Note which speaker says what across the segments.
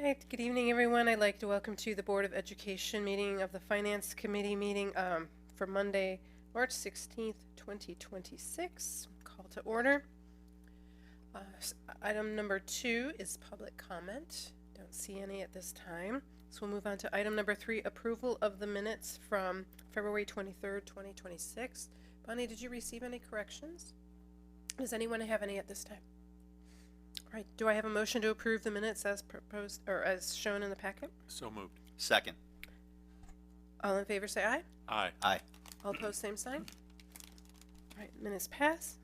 Speaker 1: Right, good evening, everyone. I'd like to welcome to the Board of Education meeting of the Finance Committee meeting for Monday, March 16th, 2026. Call to order. Item number 2 is public comment. Don't see any at this time. So we'll move on to item number 3, approval of the minutes from February 23rd, 2026. Bonnie, did you receive any corrections? Does anyone have any at this time? All right, do I have a motion to approve the minutes as proposed or as shown in the packet?
Speaker 2: So moved.
Speaker 3: Second.
Speaker 1: All in favor say aye.
Speaker 2: Aye.
Speaker 3: Aye.
Speaker 1: All opposed, same sign. All right, minutes pass.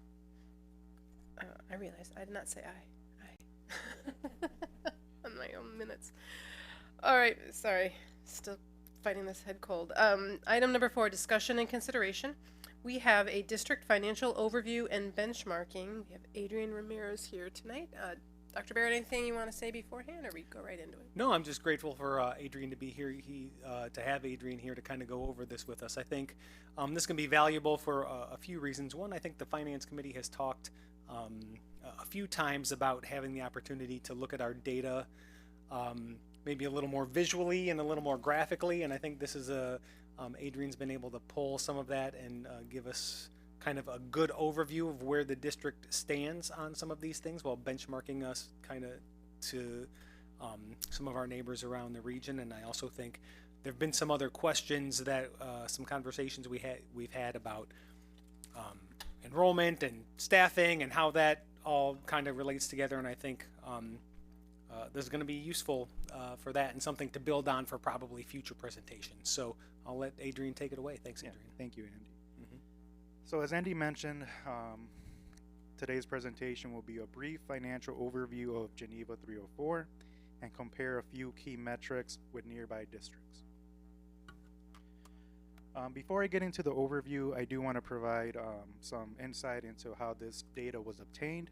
Speaker 1: I realized I did not say aye. On my own minutes. All right, sorry. Still fighting this head cold. Item number 4, discussion and consideration. We have a district financial overview and benchmarking. We have Adrian Ramirez here tonight. Dr. Barrett, anything you want to say beforehand, or we go right into it?
Speaker 4: No, I'm just grateful for Adrian to be here. To have Adrian here to kind of go over this with us. I think this can be valuable for a few reasons. One, I think the Finance Committee has talked a few times about having the opportunity to look at our data maybe a little more visually and a little more graphically, and I think this is Adrian's been able to pull some of that and give us kind of a good overview of where the district stands on some of these things while benchmarking us kind of to some of our neighbors around the region. And I also think there have been some other questions that some conversations we've had about enrollment and staffing and how that all kind of relates together. And I think this is going to be useful for that and something to build on for probably future presentations. So I'll let Adrian take it away. Thanks, Adrian.
Speaker 5: Thank you, Andy. So as Andy mentioned, today's presentation will be a brief financial overview of Geneva 304 and compare a few key metrics with nearby districts. Before I get into the overview, I do want to provide some insight into how this data was obtained.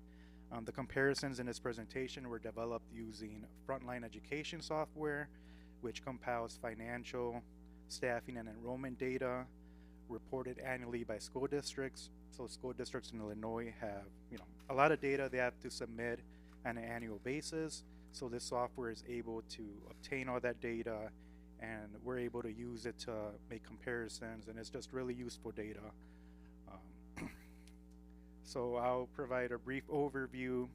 Speaker 5: The comparisons in this presentation were developed using frontline education software, which compiles financial, staffing, and enrollment data reported annually by school districts. So school districts in Illinois have, a lot of data they have to submit on an annual basis. So this software is able to obtain all that data, and we're able to use it to make comparisons, and it's just really useful data. So I'll provide a brief overview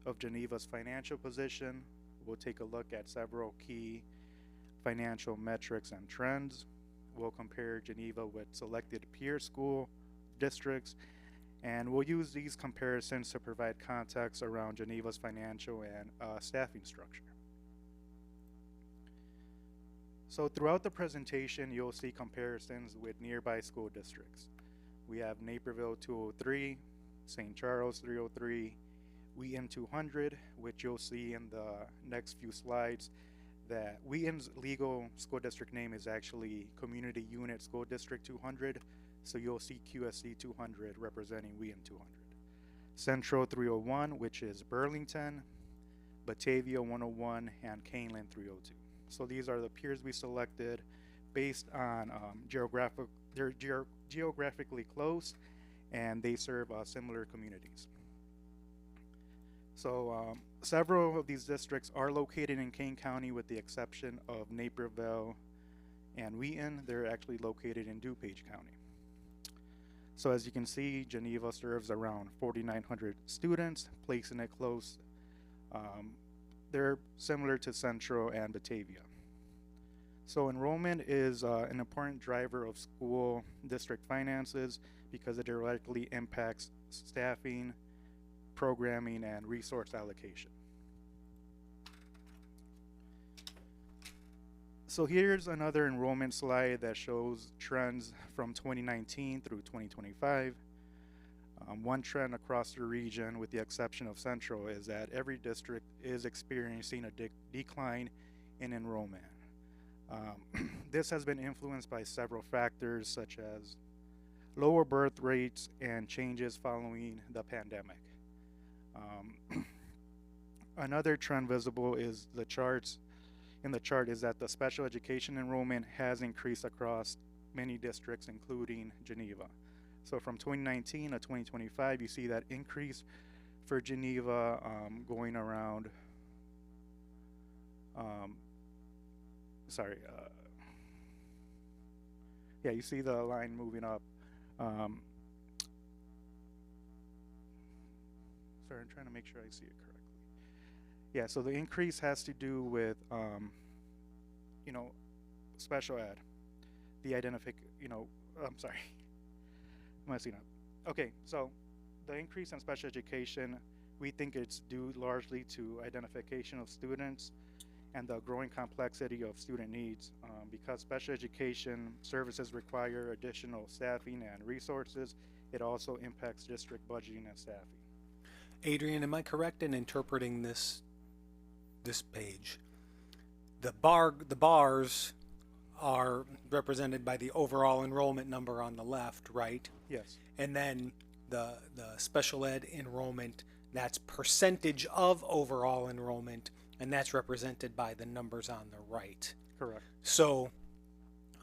Speaker 5: of Geneva's financial position. We'll take a look at several key financial metrics and trends. We'll compare Geneva with selected peer school districts, and we'll use these comparisons to provide context around Geneva's financial and staffing structure. So throughout the presentation, you'll see comparisons with nearby school districts. We have Naperville 203, St. Charles 303, Wheaton 200, which you'll see in the next few slides that Wheaton's legal school district name is actually Community Unit School District 200, so you'll see QSD 200 representing Wheaton 200. Central 301, which is Burlington, Batavia 101, and Caneland 302. So these are the peers we selected based on they're geographically close, and they serve similar communities. So several of these districts are located in Kane County with the exception of Naperville and Wheaton. They're actually located in DuPage County. So as you can see, Geneva serves around 4,900 students, placing it close. They're similar to Central and Batavia. So enrollment is an important driver of school district finances because it directly impacts staffing, programming, and resource allocation. So here's another enrollment slide that shows trends from 2019 through 2025. One trend across the region, with the exception of Central, is that every district is experiencing a decline in enrollment. This has been influenced by several factors such as lower birth rates and changes following the pandemic. Another trend visible is the charts. In the chart is that the special education enrollment has increased across many districts, including Geneva. So from 2019 to 2025, you see that increase for Geneva going around Um, sorry. Yeah, you see the line moving up. Um, sorry, I'm trying to make sure I see it correctly. Yeah, so the increase has to do with, you know, special ed. The I'm sorry. I'm messing up. Okay, so the increase in special education, we think it's due largely to identification of students and the growing complexity of student needs. Because special education services require additional staffing and resources, it also impacts district budgeting and staffing.
Speaker 4: Adrian, am I correct in interpreting this page? The bars are represented by the overall enrollment number on the left, right?
Speaker 5: Yes.
Speaker 4: And then the special ed enrollment, that's percentage of overall enrollment, and that's represented by the numbers on the right.
Speaker 5: Correct.
Speaker 4: So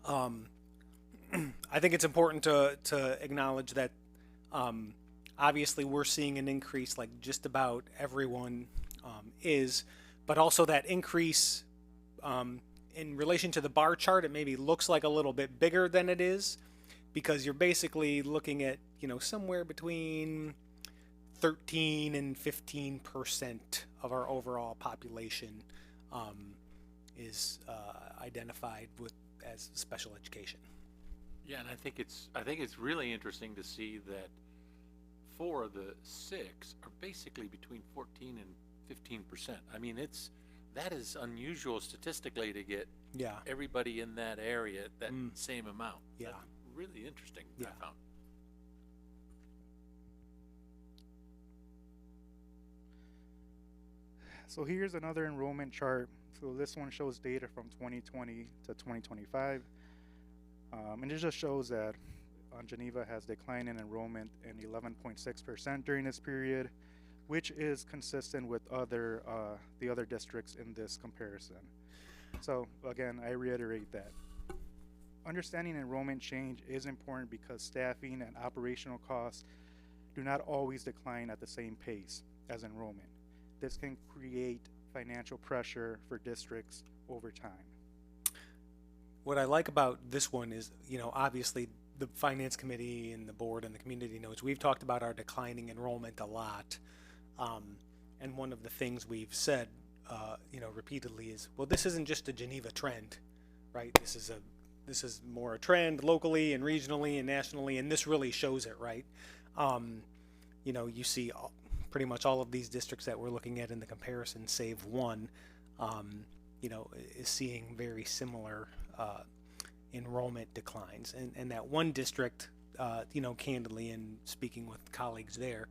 Speaker 4: I think it's important to acknowledge that obviously we're seeing an increase like just about everyone is, but also that increase in relation to the bar chart, it maybe looks like a little bit bigger than it is, because you're basically looking at, somewhere between 13 and 15% of our overall population is identified as special education.
Speaker 2: Yeah, and I think it's really interesting to see that 4 of the 6 are basically between 14 and 15%. I mean, that is unusual statistically to get everybody in that area at that same amount.
Speaker 4: Yeah.
Speaker 2: That's really interesting,
Speaker 4: Yeah.
Speaker 2: I found.
Speaker 5: So here's another enrollment chart. So this one shows data from 2020 to 2025. And it just shows that Geneva has declined in enrollment in 11.6% during this period, which is consistent with the other districts in this comparison. So again, I reiterate that understanding enrollment change is important because staffing and operational costs do not always decline at the same pace as enrollment. This can create financial pressure for districts over time.
Speaker 4: What I like about this one is, obviously the finance committee and the board and the community knows we've talked about our declining enrollment a lot. And one of the things we've said, repeatedly is, well, this isn't just a Geneva trend, right? This is more a trend locally and regionally and nationally, and this really shows it, right? You see pretty much all of these districts that we're looking at in the comparison, save one, is seeing very similar enrollment declines. And that one district, candidly, in speaking with colleagues there,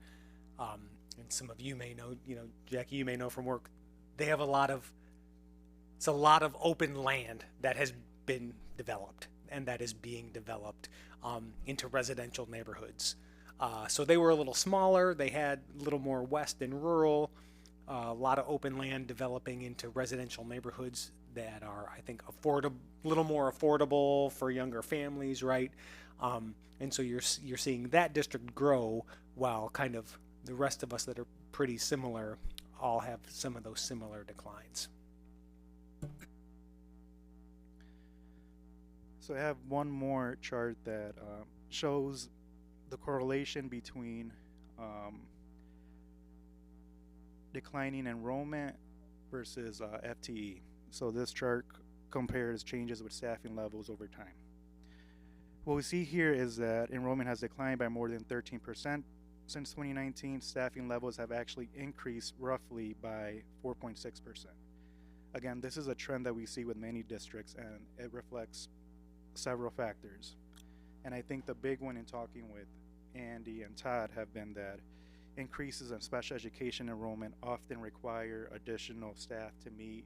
Speaker 4: and some of you may know, Jackie, you may know from work, they have a lot of open land that has been developed and that is being developed into residential neighborhoods. So they were a little smaller. They had a little more west and rural, a lot of open land developing into residential neighborhoods that are, I think, a little more affordable for younger families, right? And so you're seeing that district grow while kind of the rest of us that are pretty similar all have some of those similar declines.
Speaker 5: So I have one more chart that shows the correlation between declining enrollment versus FTE. So this chart compares changes with staffing levels over time. What we see here is that enrollment has declined by more than 13% since 2019. Staffing levels have actually increased roughly by 4.6%. Again, this is a trend that we see with many districts, and it reflects several factors. And I think the big one in talking with Andy and Todd have been that increases in special education enrollment often require additional staff to meet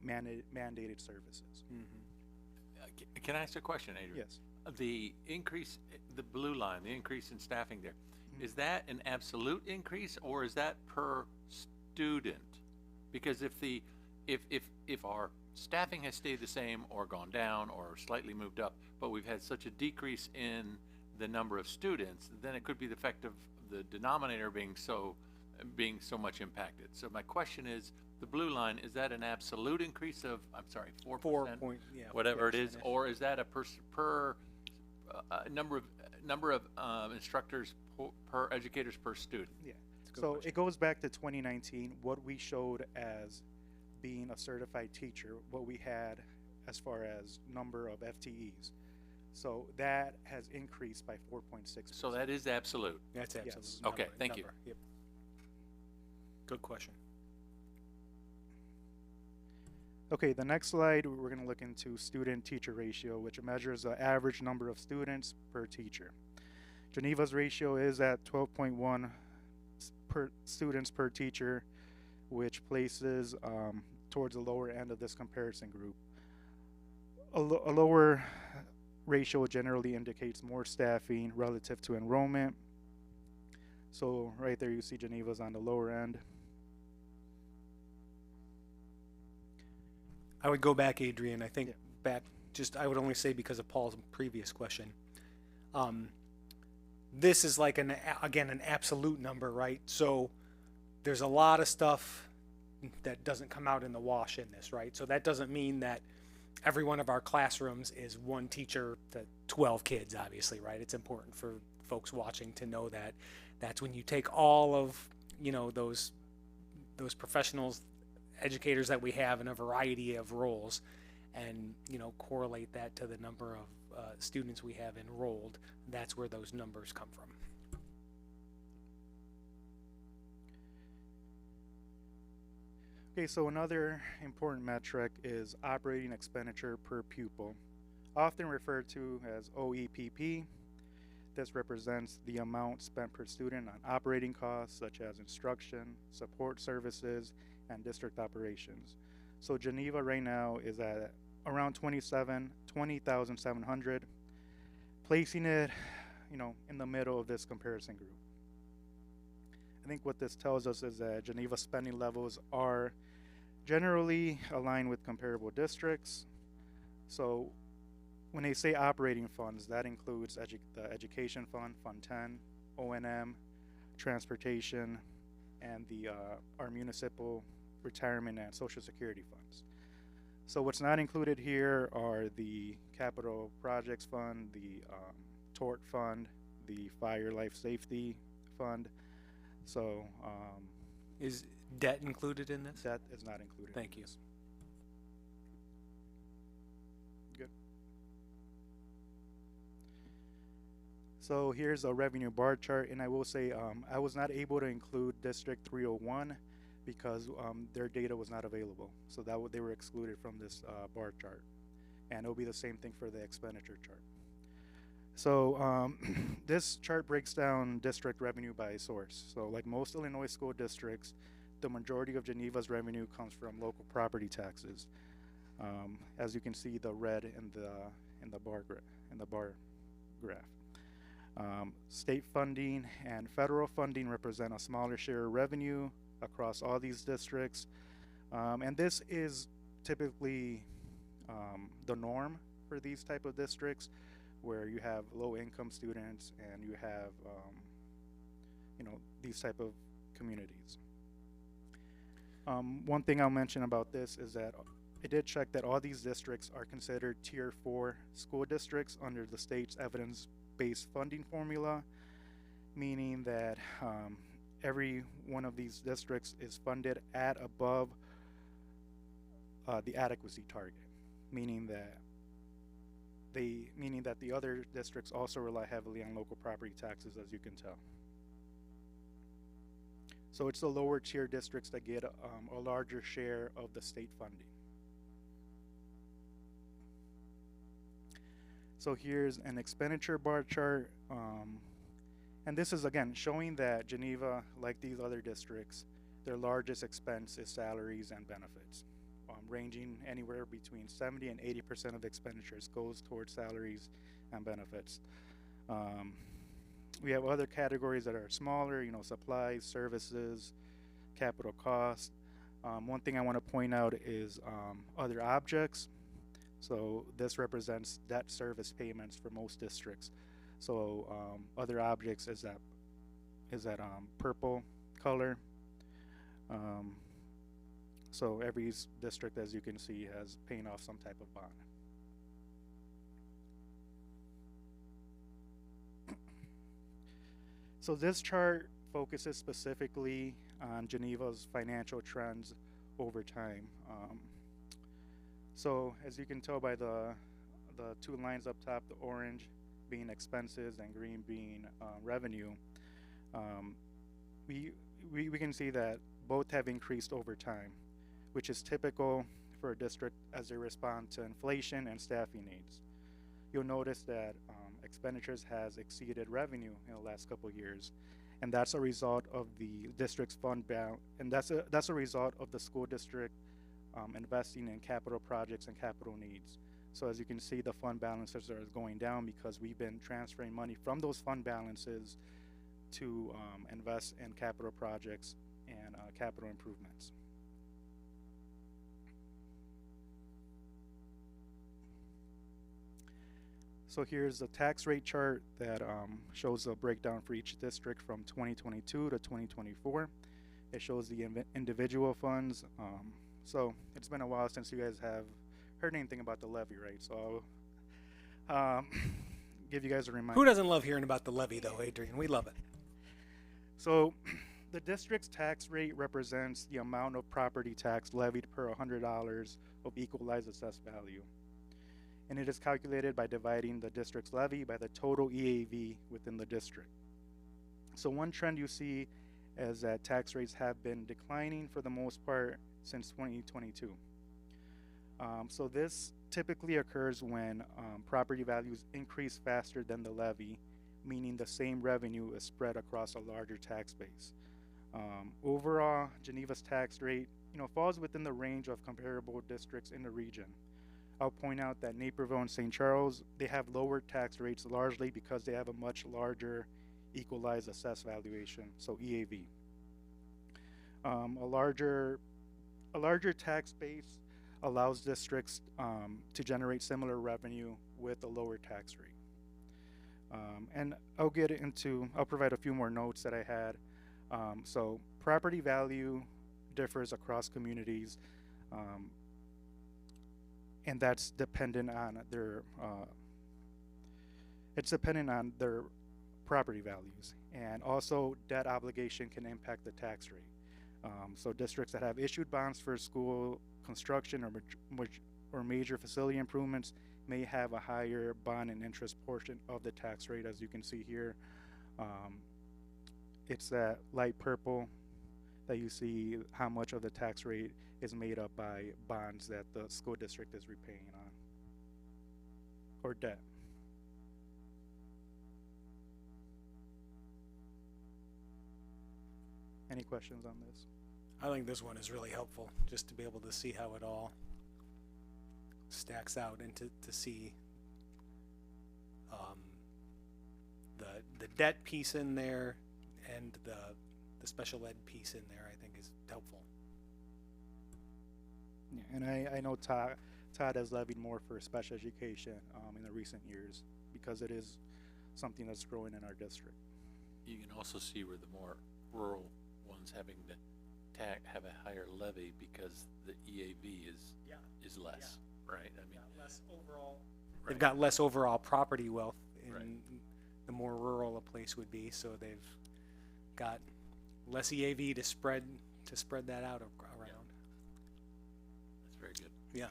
Speaker 5: mandated services.
Speaker 2: Mm-hmm. Can I ask a question, Adrian?
Speaker 5: Yes.
Speaker 2: The increase, the blue line, the increase in staffing there, is that an absolute increase or is that per student? Because if our staffing has stayed the same or gone down or slightly moved up, but we've had such a decrease in the number of students, then it could be the effect of the denominator being so much impacted. So my question is, the blue line, is that an absolute increase of, I'm sorry, 4%?
Speaker 4: 4 point, yeah.
Speaker 2: Whatever it is,
Speaker 4: 4%-ish.
Speaker 2: or is that a per number of instructors per educators per student?
Speaker 5: Yeah.
Speaker 4: That's a good
Speaker 5: So
Speaker 4: question.
Speaker 5: it goes back to 2019, what we showed as being a certified teacher, what we had as far as number of FTEs. So that has increased by 4.6%.
Speaker 2: So that is absolute.
Speaker 4: That's
Speaker 5: Yes.
Speaker 4: absolute.
Speaker 2: Okay, thank you.
Speaker 4: Yep. Good question.
Speaker 5: Okay, the next slide, we're going to look into student-teacher ratio, which measures the average number of students per teacher. Geneva's ratio is at 12.1 students per teacher, which places towards the lower end of this comparison group. A lower ratio generally indicates more staffing relative to enrollment. So right there you see Geneva's on the lower end.
Speaker 4: I would go back, Adrian. I think
Speaker 5: Yeah.
Speaker 4: back, just I would only say because of Paul's previous question. This is like again an absolute number, right? So there's a lot of stuff that doesn't come out in the wash in this, right? So that doesn't mean that every one of our classrooms is one teacher to 12 kids, obviously, right? It's important for folks watching to know that. That's when you take all of, you know, those professionals, educators that we have in a variety of roles, and, you know, correlate that to the number of students we have enrolled. That's where those numbers come from.
Speaker 5: Okay, so another important metric is operating expenditure per pupil, often referred to as OEPP. This represents the amount spent per student on operating costs such as instruction, support services, and district operations. So Geneva right now is at around 20,700, placing it, you know, in the middle of this comparison group. I think what this tells us is that Geneva spending levels are generally aligned with comparable districts. So when they say operating funds, that includes the education fund, Fund 10, O&M, transportation, and our municipal retirement and social security funds. So what's not included here are the capital projects fund, the tort fund, the fire life safety fund. So
Speaker 4: Is debt included in this?
Speaker 5: that is not included.
Speaker 4: Thank
Speaker 5: in
Speaker 4: you.
Speaker 5: this. Good. So here's a revenue bar chart, and I will say I was not able to include District 301 because their data was not available. So they were excluded from this bar chart. And it'll be the same thing for the expenditure chart. So this chart breaks down district revenue by source. So like most Illinois school districts, the majority of Geneva's revenue comes from local property taxes. As you can see, the red in the bar graph. State funding and federal funding represent a smaller share of revenue across all these districts, and this is typically the norm for these type of districts, where you have low-income students and you have these type of communities. One thing I'll mention about this is that I did check that all these districts are considered Tier 4 school districts under the state's evidence-based funding formula, meaning that every one of these districts is funded at above the adequacy target, meaning that the other districts also rely heavily on local property taxes, as you can tell. So it's the lower tier districts that get a larger share of the state funding. So here's an expenditure bar chart, and this is again showing that Geneva, like these other districts, their largest expense is salaries and benefits, ranging anywhere between 70 and 80% of expenditures goes towards salaries and benefits. We have other categories that are smaller, supplies, services, capital costs. One thing I want to point out is other objects. So this represents debt service payments for most districts. So other objects is that purple color. So every district, as you can see, has paying off some type of bond. So this chart focuses specifically on Geneva's financial trends over time. So as you can tell by the two lines up top, the orange being expenses and green being revenue, we can see that both have increased over time, which is typical for a district as they respond to inflation and staffing needs. You'll notice that expenditures has exceeded revenue in the last couple of years, and that's a result of the district's fund balance, and that's a result of the school district investing in capital projects and capital needs. So as you can see, the fund balances are going down because we've been transferring money from those fund balances to invest in capital projects and capital improvements. So here's a tax rate chart that shows a breakdown for each district from 2022 to 2024. It shows the individual funds. So it's been a while since you guys have heard anything about the levy, right? So I'll give you guys a reminder.
Speaker 4: Who doesn't love hearing about the levy, though, Adrian? We love it.
Speaker 5: So the district's tax rate represents the amount of property tax levied per $100 of equalized assessed value. And it is calculated by dividing the district's levy by the total EAV within the district. So one trend you see is that tax rates have been declining for the most part since 2022. So this typically occurs when property values increase faster than the levy, meaning the same revenue is spread across a larger tax base. Overall, Geneva's tax rate, falls within the range of comparable districts in the region. I'll point out that Naperville and St. Charles, they have lower tax rates largely because they have a much larger equalized assessed valuation, so EAV. A larger tax base allows districts to generate similar revenue with a lower tax rate. And I'll provide a few more notes that I had. So property value differs across communities, and that's dependent on their property values, and also debt obligation can impact the tax rate. So districts that have issued bonds for school construction or major facility improvements may have a higher bond and interest portion of the tax rate, as you can see here. It's that light purple that you see how much of the tax rate is made up by bonds that the school district is repaying on, or debt. Any questions on this?
Speaker 4: I think this one is really helpful, just to be able to see how it all stacks out, and to see the debt piece in there and the special ed piece in there, I think is helpful.
Speaker 5: Yeah, and I know Todd has levied more for special education in the recent years because it is something that's growing in our district.
Speaker 2: You can also see where the more rural ones having to have a higher levy because the EAV is less, right? I mean,
Speaker 4: less overall.
Speaker 2: Right.
Speaker 4: They've got less overall property wealth in
Speaker 2: Right.
Speaker 4: the more rural a place would be, so they've got less EAV to spread that out around.
Speaker 2: That's very good.
Speaker 4: Yeah.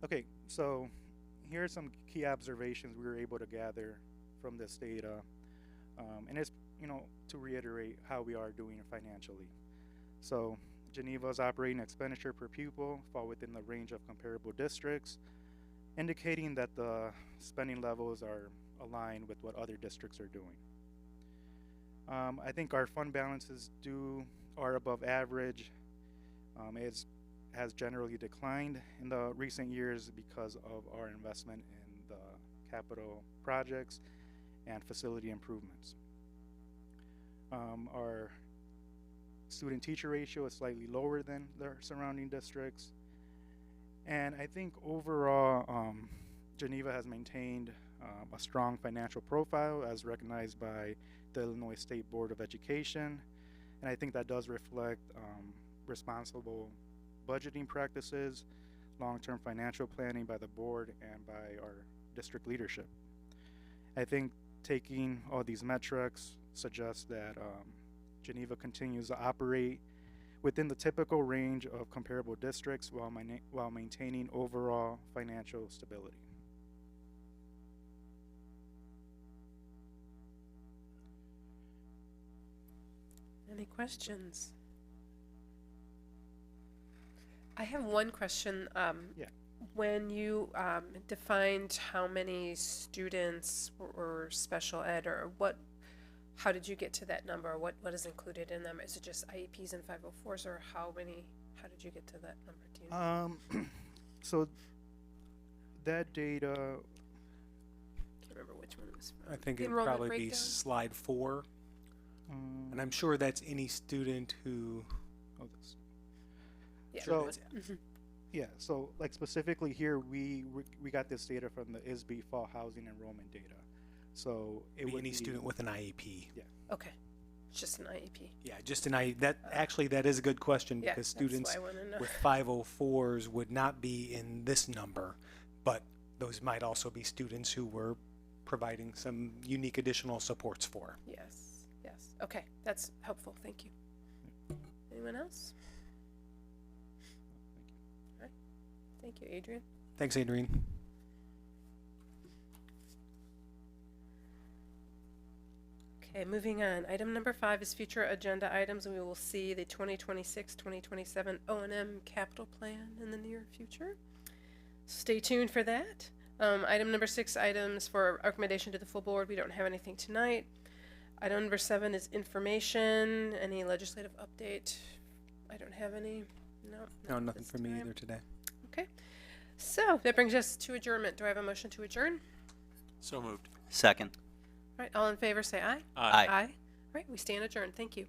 Speaker 5: Okay, so here are some key observations we were able to gather from this data, and it's to reiterate how we are doing financially. So Geneva's operating expenditure per pupil fall within the range of comparable districts, indicating that the spending levels are aligned with what other districts are doing. I think our fund balances are above average. It has generally declined in the recent years because of our investment in the capital projects and facility improvements. Our student-teacher ratio is slightly lower than the surrounding districts. And I think overall, Geneva has maintained a strong financial profile as recognized by the Illinois State Board of Education, And I think that does reflect responsible budgeting practices, long-term financial planning by the board and by our district leadership. I think taking all these metrics suggests that Geneva continues to operate within the typical range of comparable districts while maintaining overall financial stability.
Speaker 1: Any questions? I have one question.
Speaker 5: Yeah.
Speaker 1: When you defined how many students were special ed, or how did you get to that number? What is included in them? Is it just IEPs and 504s, or how did you get to that number? Do you know?
Speaker 5: So that data,
Speaker 1: Can't remember which one it was from.
Speaker 4: I think
Speaker 1: The
Speaker 4: it'd
Speaker 1: enrollment
Speaker 4: probably be
Speaker 1: breakdown?
Speaker 4: slide 4. And I'm sure that's any student who,
Speaker 1: Yeah.
Speaker 5: So-
Speaker 1: it was- mhm.
Speaker 5: yeah, so like specifically here, we got this data from the ISB fall housing enrollment data. So it
Speaker 4: be
Speaker 5: would
Speaker 4: any
Speaker 5: be
Speaker 4: student with an IEP.
Speaker 1: Okay, it's just an IEP.
Speaker 4: Yeah, just that is a good question,
Speaker 1: Yeah,
Speaker 4: because
Speaker 1: that's
Speaker 4: students
Speaker 1: why I wanna know.
Speaker 4: with 504s would not be in this number, but those might also be students who were providing some unique additional supports for.
Speaker 1: Yes, yes. Okay, that's helpful. Thank you. Anyone else? All right. Thank you, Adrian.
Speaker 4: Thanks, Adrienne.
Speaker 1: Okay, moving on. Item number 5 is future agenda items. We will see the 2026-2027 O&M capital plan in the near future. Stay tuned for that. Item number 6, items for recommendation to the full board. We don't have anything tonight. Item number 7 is information. Any legislative update? I don't have any. No,
Speaker 4: No,
Speaker 1: not
Speaker 4: nothing
Speaker 1: this
Speaker 4: for me
Speaker 1: time.
Speaker 4: either today.
Speaker 1: Okay. So that brings us to adjournment. Do I have a motion to adjourn?
Speaker 2: So moved.
Speaker 3: Second.
Speaker 1: All right, all in favor say aye.
Speaker 3: Aye.
Speaker 1: Aye. All right, we stand adjourned. Thank you.